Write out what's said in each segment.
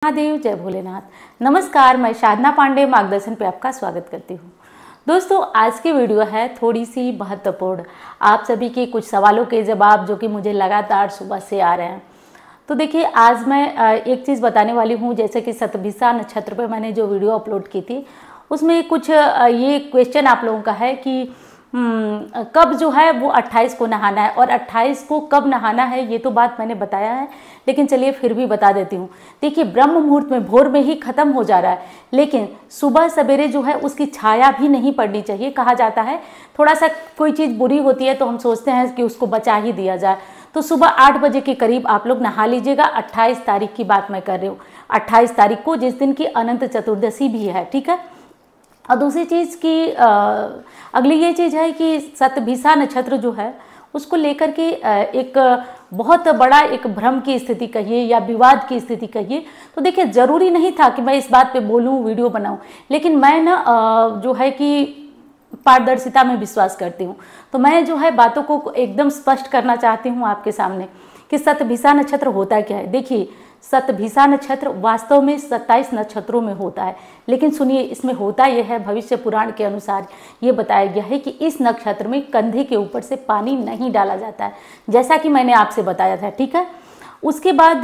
महादेव, जय भोलेनाथ। नमस्कार, मैं साधना पांडे मार्गदर्शन पे आपका स्वागत करती हूँ। दोस्तों, आज की वीडियो है थोड़ी सी महत्वपूर्ण। आप सभी के कुछ सवालों के जवाब जो कि मुझे लगातार सुबह से आ रहे हैं। तो देखिए, आज मैं एक चीज़ बताने वाली हूँ। जैसे कि शतभिषा नक्षत्र पे मैंने जो वीडियो अपलोड की थी, उसमें कुछ ये क्वेश्चन आप लोगों का है कि कब जो है वो 28 को नहाना है, और 28 को कब नहाना है ये तो बात मैंने बताया है, लेकिन चलिए फिर भी बता देती हूँ। देखिए, ब्रह्म मुहूर्त में भोर में ही खत्म हो जा रहा है, लेकिन सुबह सवेरे जो है उसकी छाया भी नहीं पड़नी चाहिए। कहा जाता है थोड़ा सा कोई चीज़ बुरी होती है तो हम सोचते हैं कि उसको बचा ही दिया जाए। तो सुबह 8 बजे के करीब आप लोग नहा लीजिएगा। 28 तारीख की बात मैं कर रही हूँ, 28 तारीख को, जिस दिन की अनंत चतुर्दशी भी है, ठीक है। और दूसरी चीज़ की अगली ये चीज़ है कि शतभिषा नक्षत्र जो है उसको लेकर के एक बहुत बड़ा एक भ्रम की स्थिति कहिए या विवाद की स्थिति कहिए। तो देखिए, ज़रूरी नहीं था कि मैं इस बात पे बोलूँ, वीडियो बनाऊँ, लेकिन मैं ना जो है कि पारदर्शिता में विश्वास करती हूँ। तो मैं जो है बातों को एकदम स्पष्ट करना चाहती हूँ आपके सामने कि शतभिषा नक्षत्र होता क्या है। देखिए, शतभिषा नक्षत्र वास्तव में 27 नक्षत्रों में होता है, लेकिन सुनिए, इसमें होता यह है, भविष्य पुराण के अनुसार ये बताया गया है कि इस नक्षत्र में कंधे के ऊपर से पानी नहीं डाला जाता है, जैसा कि मैंने आपसे बताया था, ठीक है। उसके बाद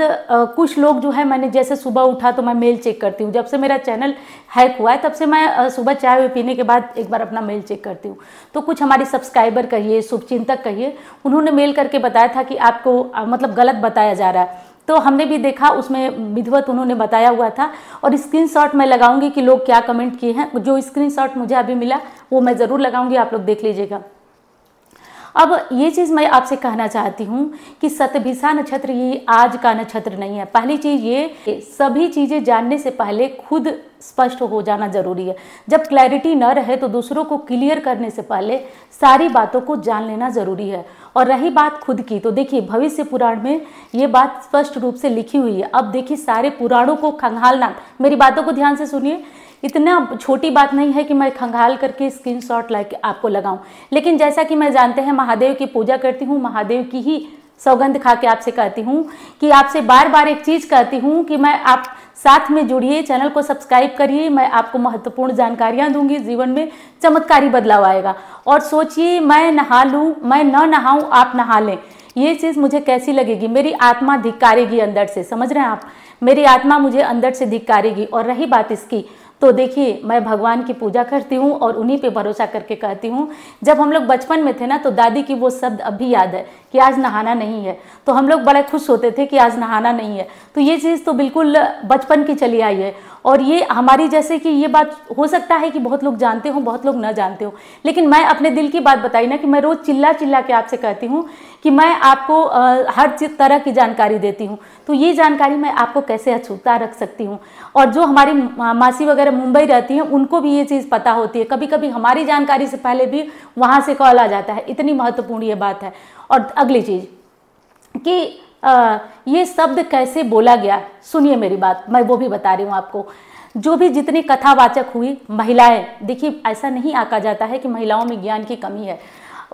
कुछ लोग जो है, मैंने जैसे सुबह उठा तो मैं मेल चेक करती हूँ। जब से मेरा चैनल हैक हुआ है तब से मैं सुबह चाय पीने के बाद एक बार अपना मेल चेक करती हूँ। तो कुछ हमारे सब्सक्राइबर कहिए, शुभचिंतक कहिए, उन्होंने मेल करके बताया था कि आपको मतलब गलत बताया जा रहा है। तो हमने भी देखा, उसमें विधिवत उन्होंने बताया हुआ था, और स्क्रीनशॉट मैं लगाऊंगी कि लोग क्या कमेंट किए हैं। जो स्क्रीनशॉट मुझे अभी मिला वो मैं ज़रूर लगाऊंगी, आप लोग देख लीजिएगा। अब ये चीज़ मैं आपसे कहना चाहती हूँ कि शतभिषा नक्षत्र ये आज का नक्षत्र नहीं है। पहली चीज़ ये, सभी चीज़ें जानने से पहले खुद स्पष्ट हो जाना ज़रूरी है। जब क्लैरिटी न रहे तो दूसरों को क्लियर करने से पहले सारी बातों को जान लेना ज़रूरी है। और रही बात खुद की, तो देखिए, भविष्य पुराण में ये बात स्पष्ट रूप से लिखी हुई है। अब देखिए, सारे पुराणों को खंगालना, मेरी बातों को ध्यान से सुनिए, इतना छोटी बात नहीं है कि मैं खंगाल करके स्क्रीनशॉट लाके आपको लगाऊं। लेकिन जैसा कि मैं जानते हैं, महादेव की पूजा करती हूं, महादेव की ही सौगंध खा के आपसे कहती हूं कि आपसे बार बार एक चीज़ कहती हूं कि मैं आप साथ में जुड़िए, चैनल को सब्सक्राइब करिए। मैं आपको महत्वपूर्ण जानकारियां दूंगी, जीवन में चमत्कारी बदलाव आएगा। और सोचिए, मैं नहा लूँ, मैं न नहाऊँ, आप नहा लें, ये चीज़ मुझे कैसी लगेगी? मेरी आत्मा धिक्कारेगी अंदर से, समझ रहे हैं आप? मेरी आत्मा मुझे अंदर से धिक्कारेगी। और रही बात इसकी, तो देखिए, मैं भगवान की पूजा करती हूँ और उन्हीं पे भरोसा करके कहती हूँ। जब हम लोग बचपन में थे ना, तो दादी की वो शब्द अभी याद है कि आज नहाना नहीं है, तो हम लोग बड़े खुश होते थे कि आज नहाना नहीं है। तो ये चीज़ तो बिल्कुल बचपन की चली आई है। और ये हमारी, जैसे कि ये बात हो सकता है कि बहुत लोग जानते हो, बहुत लोग न जानते हो, लेकिन मैं अपने दिल की बात बताई ना कि मैं रोज़ चिल्ला चिल्ला के आपसे कहती हूँ कि मैं आपको हर तरह की जानकारी देती हूँ। तो ये जानकारी मैं आपको कैसे अछूता रख सकती हूँ? और जो हमारी मासी वगैरह मुंबई रहती हैं, उनको भी ये चीज़ पता होती है। कभी कभी हमारी जानकारी से पहले भी वहाँ से कॉल आ जाता है, इतनी महत्वपूर्ण ये बात है। और अगली चीज़ कि ये शब्द कैसे बोला गया, सुनिए मेरी बात, मैं वो भी बता रही हूँ आपको। जो भी जितनी कथावाचक हुई महिलाएं, देखिए, ऐसा नहीं आका जाता है कि महिलाओं में ज्ञान की कमी है।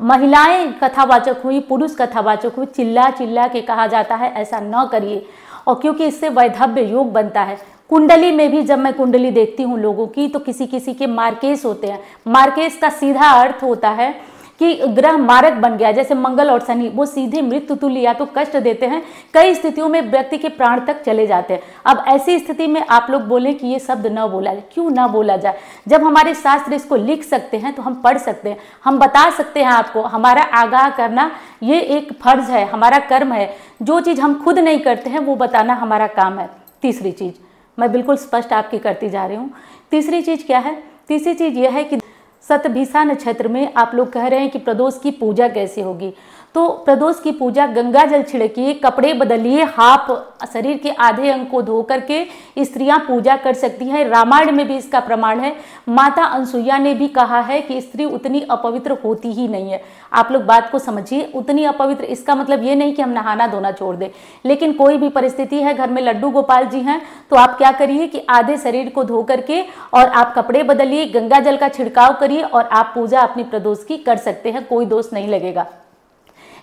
महिलाएं कथावाचक हुई, पुरुष कथावाचक हुई, चिल्ला चिल्ला के कहा जाता है ऐसा न करिए, और क्योंकि इससे वैधव्य योग बनता है। कुंडली में भी जब मैं कुंडली देखती हूँ लोगों की, तो किसी किसी के मार्केस होते हैं। मार्केस का सीधा अर्थ होता है कि ग्रह मारक बन गया, जैसे मंगल और शनि, वो सीधे मृत्यु तुल्य या तो कष्ट देते हैं, कई स्थितियों में व्यक्ति के प्राण तक चले जाते हैं। अब ऐसी स्थिति में आप लोग बोलें कि ये शब्द न बोला जाए, क्यों न बोला जाए? जब हमारे शास्त्र इसको लिख सकते हैं तो हम पढ़ सकते हैं, हम बता सकते हैं आपको। हमारा आगाह करना ये एक फर्ज है, हमारा कर्म है। जो चीज़ हम खुद नहीं करते हैं वो बताना हमारा काम है। तीसरी चीज़ मैं बिल्कुल स्पष्ट आपकी करती जा रही हूँ। तीसरी चीज़ क्या है? तीसरी चीज़ यह है कि शतभिषा नक्षत्र में आप लोग कह रहे हैं कि प्रदोष की पूजा कैसे होगी। तो प्रदोष की पूजा, गंगा जल छिड़किए, कपड़े बदलिए, हाफ शरीर के आधे अंग को धो करके स्त्रियां पूजा कर सकती हैं। रामायण में भी इसका प्रमाण है। माता अनसुईया ने भी कहा है कि स्त्री उतनी अपवित्र होती ही नहीं है। आप लोग बात को समझिए, उतनी अपवित्र, इसका मतलब ये नहीं कि हम नहाना धोना छोड़ दें, लेकिन कोई भी परिस्थिति है, घर में लड्डू गोपाल जी हैं, तो आप क्या करिए कि आधे शरीर को धो करके और आप कपड़े बदलिए, गंगा जल का छिड़काव करिए और आप पूजा अपनी प्रदोष की कर सकते हैं, कोई दोष नहीं लगेगा।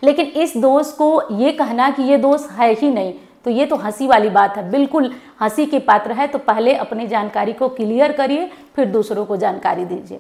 लेकिन इस दोष को ये कहना कि ये दोष है ही नहीं, तो ये तो हंसी वाली बात है, बिल्कुल हंसी के पात्र है। तो पहले अपनी जानकारी को क्लियर करिए, फिर दूसरों को जानकारी दीजिए।